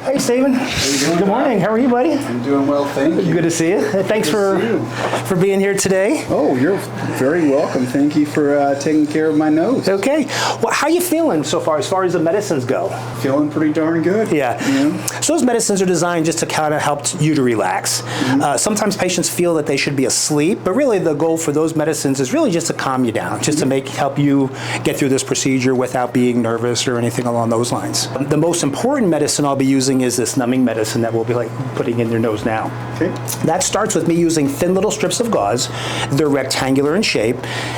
Hey, Stephen. Good morning. How are you, buddy? I'm doing well, thank you. Good to see you. Thanks for being here today. Oh, you're very welcome. Thank you for taking care of my nose. Okay. Well, how are you feeling so far as the medicines go? Feeling pretty darn good. Yeah. So those medicines are designed just to kind of help you to relax. Sometimes patients feel that they should be asleep, but really the goal for those medicines is really just to calm you down, just to help you get through this procedure without being nervous or anything along those lines. The most important medicine I'll be using is this numbing medicine that we'll be putting in your nose now. Okay. That starts with me using thin little strips of gauze. They're rectangular in shape.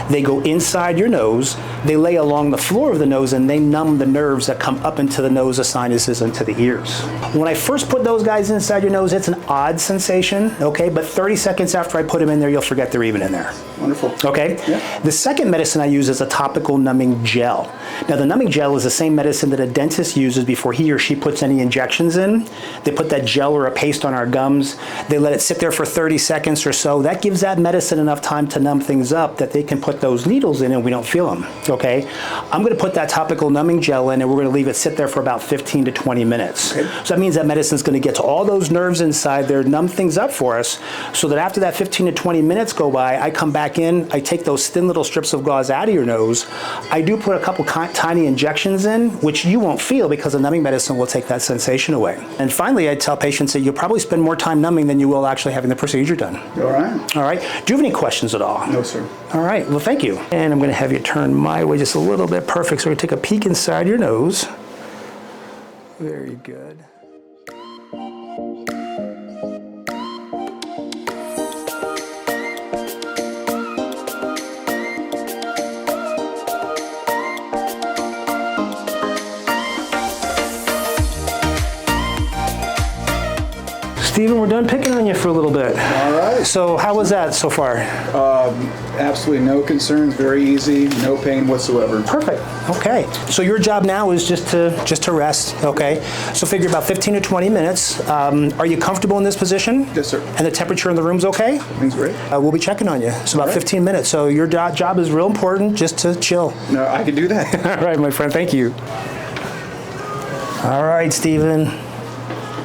They go inside your nose. They lay along the floor of the nose and they numb the nerves that come up into the nose, the sinuses, and to the ears. When I first put those guys inside your nose, it's an odd sensation, okay? But 30 seconds after I put them in there, you'll forget they're even in there. Wonderful. Okay? Yeah. The second medicine I use is a topical numbing gel. Now, the numbing gel is the same medicine that a dentist uses before he or she puts any injections in. They put that gel or a paste on our gums. They let it sit there for 30 seconds or so. That gives that medicine enough time to numb things up that they can put those needles in and we don't feel them, okay? I'm gonna put that topical numbing gel in and we're gonna leave it sit there for about 15 to 20 minutes. Okay. So that means that medicine's gonna get to all those nerves inside there, numb things up for us, so that after that 15 to 20 minutes go by, I come back in, I take those thin little strips of gauze out of your nose. I do put a couple tiny injections in, which you won't feel because the numbing medicine will take that sensation away. And finally, I tell patients that you'll probably spend more time numbing than you will actually having the procedure done. All right. All right. Do you have any questions at all? No, sir. All right. Well, thank you. And I'm going to have you turn my way just a little bit. Perfect. So we're going to take a peek inside your nose. Very good. Stephen, we're done picking on you for a little bit. All right. So how was that so far? Absolutely no concerns. Very easy. No pain whatsoever. Perfect. Okay. So your job now is just to rest. Okay. So figure about 15 to 20 minutes. Are you comfortable in this position? Yes, sir. And the temperature in the room's okay? Everything's great. We'll be checking on you. So about 15 minutes. So your job is real important, just to chill. No, I can do that. All right, my friend. Thank you. All right, Stephen.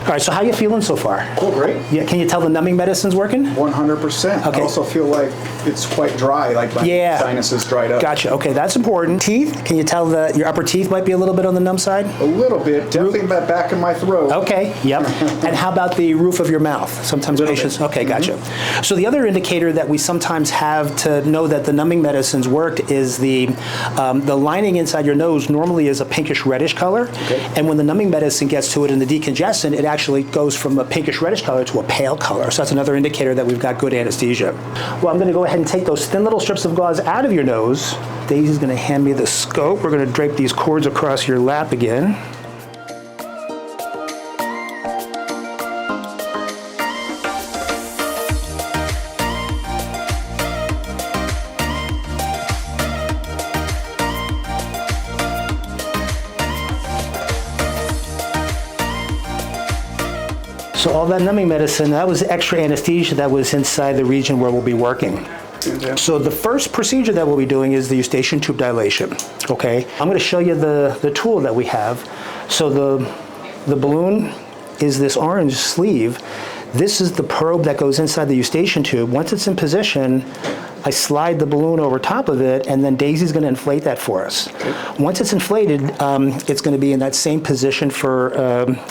All right, so how are you feeling so far? Oh, great. Yeah, can you tell the numbing medicine's working? 100%. Okay. I also feel like it's quite dry, like my sinuses dried up. Gotcha. Okay, that's important. Teeth, can you tell that your upper teeth might be a little bit on the numb side? A little bit. Definitely the back of my throat. Okay, yep. And how about the roof of your mouth? Sometimes patients, okay, gotcha. So the other indicator that we sometimes have to know that the numbing medicines worked is the lining inside your nose normally is a pinkish reddish color. Okay. And when the numbing medicine gets to it in the decongestant, it actually goes from a pinkish reddish color to a pale color. So that's another indicator that we've got good anesthesia. Well, I'm gonna go ahead and take those thin little strips of gauze out of your nose. Daisy's gonna hand me the scope. We're gonna drape these cords across your lap again. So all that numbing medicine, that was extra anesthesia that was inside the region where we'll be working. So the first procedure that we'll be doing is the eustachian tube dilation, okay? I'm gonna show you the tool that we have. So the balloon is this orange sleeve. This is the probe that goes inside the eustachian tube. Once it's in position, I slide the balloon over top of it, and then Daisy's gonna inflate that for us. Okay. Once it's inflated, it's gonna be in that same position for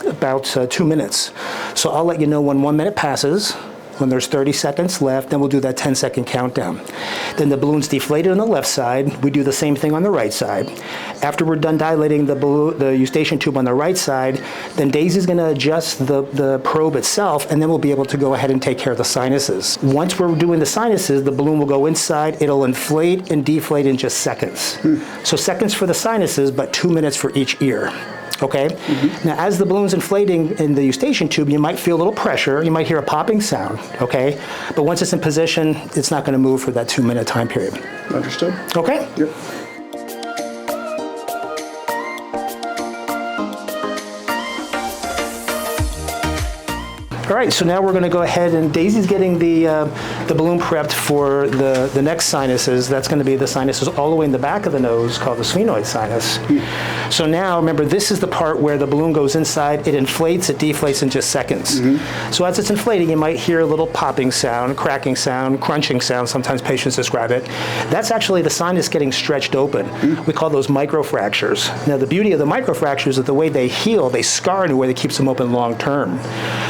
about 2 minutes. So I'll let you know when 1 minute passes. When there's 30 seconds left, then we'll do that 10-second countdown. Then the balloon's deflated on the left side. We do the same thing on the right side. After we're done dilating the eustachian tube on the right side, then Daisy's gonna adjust the probe itself, and then we'll be able to go ahead and take care of the sinuses. Once we're doing the sinuses, the balloon will go inside. It'll inflate and deflate in just seconds. So seconds for the sinuses, but 2 minutes for each ear. Okay? Now, as the balloon's inflating in the eustachian tube, you might feel a little pressure. You might hear a popping sound, okay? But once it's in position, it's not going to move for that 2 minute time period. Understood. Okay? Yep. All right, so now we're going to go ahead, and Daisy's getting the balloon prepped for the next sinuses. That's going to be the sinuses all the way in the back of the nose, called the sphenoid sinus. So now, remember, this is the part where the balloon goes inside. It inflates, it deflates in just seconds. So as it's inflating, you might hear a little popping sound, cracking sound, crunching sound. Sometimes patients describe it. That's actually the sinus getting stretched open. We call those microfractures. Now, the beauty of the microfractures is the way they heal, they scar in a way that keeps them open long term.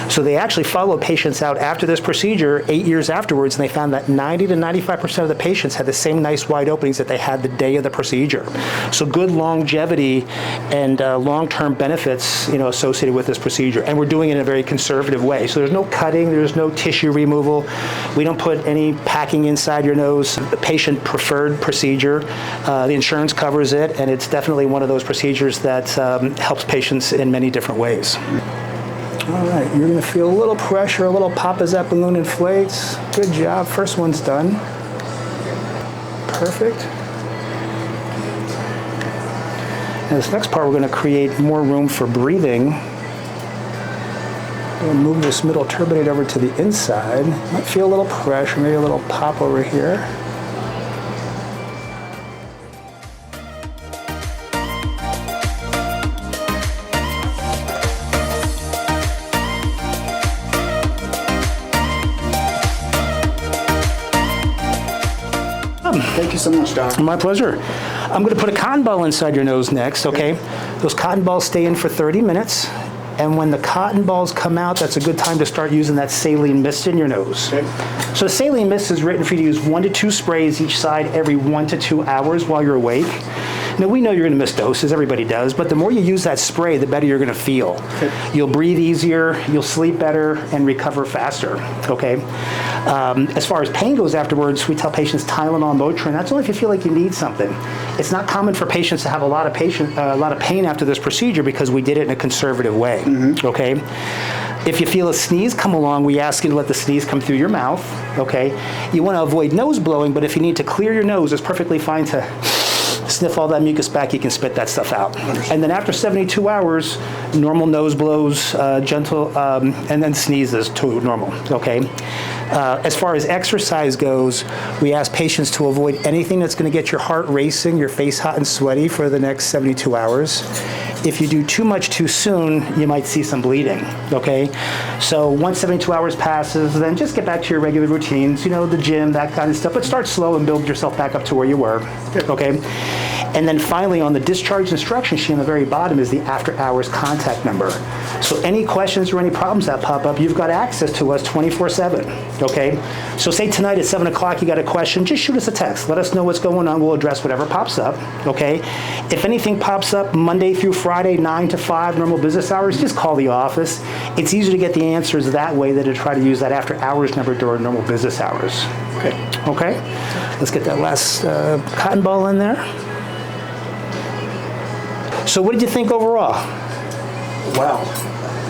So they actually followed patients out after this procedure 8 years afterwards, and they found that 90 to 95% of the patients had the same nice wide openings that they had the day of the procedure. So good longevity and long-term benefits, associated with this procedure. And we're doing it in a very conservative way. So there's no cutting, there's no tissue removal. We don't put any packing inside your nose. The patient preferred procedure. The insurance covers it, and it's definitely one of those procedures that helps patients in many different ways. All right, you're going to feel a little pressure, a little pop as that balloon inflates. Good job. First one's done. Perfect. And this next part, we're going to create more room for breathing. We'll move this middle turbinate over to the inside. Might feel a little pressure, maybe a little pop over here. Thank you so much, Doc. My pleasure. I'm going to put a cotton ball inside your nose next, okay? Those cotton balls stay in for 30 minutes. And when the cotton balls come out, that's a good time to start using that saline mist in your nose. Okay. So saline mist is written for you to use 1 to 2 sprays each side every 1 to 2 hours while you're awake. Now, we know you're going to miss doses, everybody does, but the more you use that spray, the better you're going to feel. Okay. You'll breathe easier, you'll sleep better, and recover faster, okay? As far as pain goes afterwards, we tell patients Tylenol, Motrin. That's only if you feel like you need something. It's not common for patients to have a lot of pain after this procedure because we did it in a conservative way, okay? If you feel a sneeze come along, we ask you to let the sneeze come through your mouth, okay? You want to avoid nose blowing, but if you need to clear your nose, it's perfectly fine to sniff all that mucus back, you can spit that stuff out. And then after 72 hours, normal nose blows, gentle, and then sneezes to normal, okay? As far as exercise goes, we ask patients to avoid anything that's going to get your heart racing, your face hot and sweaty for the next 72 hours. If you do too much too soon, you might see some bleeding, okay? So once 72 hours passes, then just get back to your regular routines, the gym, that kind of stuff, but start slow and build yourself back up to where you were, okay? And then finally, on the discharge instruction sheet on the very bottom is the after hours contact number. So any questions or any problems that pop up, you've got access to us 24/7, okay? So say tonight at 7 o'clock you got a question, just shoot us a text. Let us know what's going on. We'll address whatever pops up, okay? If anything pops up Monday through Friday, 9 to 5, normal business hours, just call the office. It's easier to get the answers that way than to try to use that after hours number during normal business hours. Okay? Let's get that last cotton ball in there. So what did you think overall? Wow.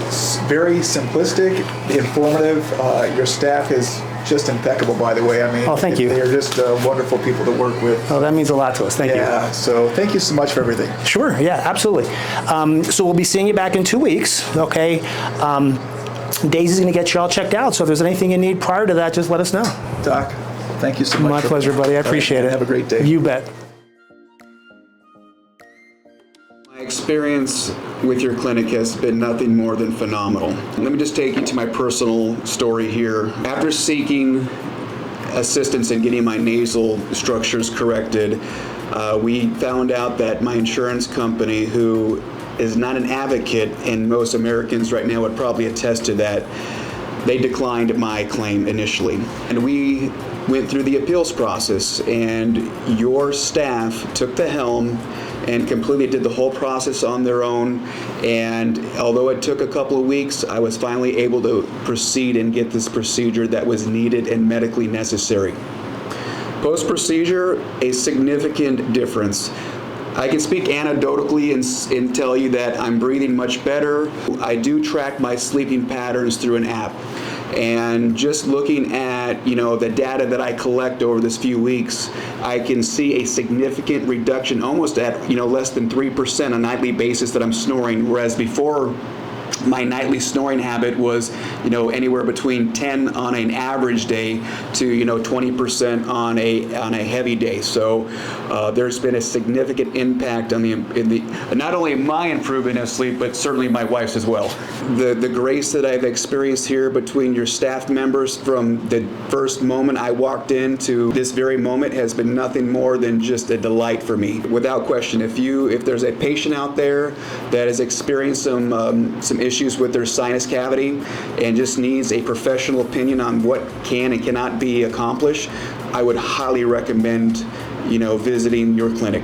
It's very simplistic, informative. Your staff is just impeccable, by the way. I mean, oh, thank you. They're just wonderful people to work with. Oh, that means a lot to us. Thank you. Yeah, so thank you so much for everything. Sure, yeah, absolutely. So we'll be seeing you back in 2 weeks, okay? Daisy's going to get you all checked out, so if there's anything you need prior to that, just let us know. Doc, thank you so much. My pleasure, buddy. I appreciate it. Have a great day. You bet. My experience with your clinic has been nothing more than phenomenal. Let me just take you to my personal story here. After seeking assistance in getting my nasal structures corrected, we found out that my insurance company, who is not an advocate, and most Americans right now would probably attest to that, they declined my claim initially. And we went through the appeals process, and your staff took the helm and completely did the whole process on their own. And although it took a couple of weeks, I was finally able to proceed and get this procedure that was needed and medically necessary. Post-procedure, a significant difference. I can speak anecdotally and tell you that I'm breathing much better. I do track my sleeping patterns through an app. And just looking at, the data that I collect over this few weeks, I can see a significant reduction, almost at, less than 3% on a nightly basis that I'm snoring, whereas before my nightly snoring habit was, anywhere between 10 on an average day to, 20% on a heavy day. So there's been a significant impact on not only my improvement of sleep, but certainly my wife's as well. The grace that I've experienced here between your staff members from the first moment I walked in to this very moment has been nothing more than just a delight for me. Without question, if there's a patient out there that has experienced some issues with their sinus cavity and just needs a professional opinion on what can and cannot be accomplished, I would highly recommend, visiting your clinic.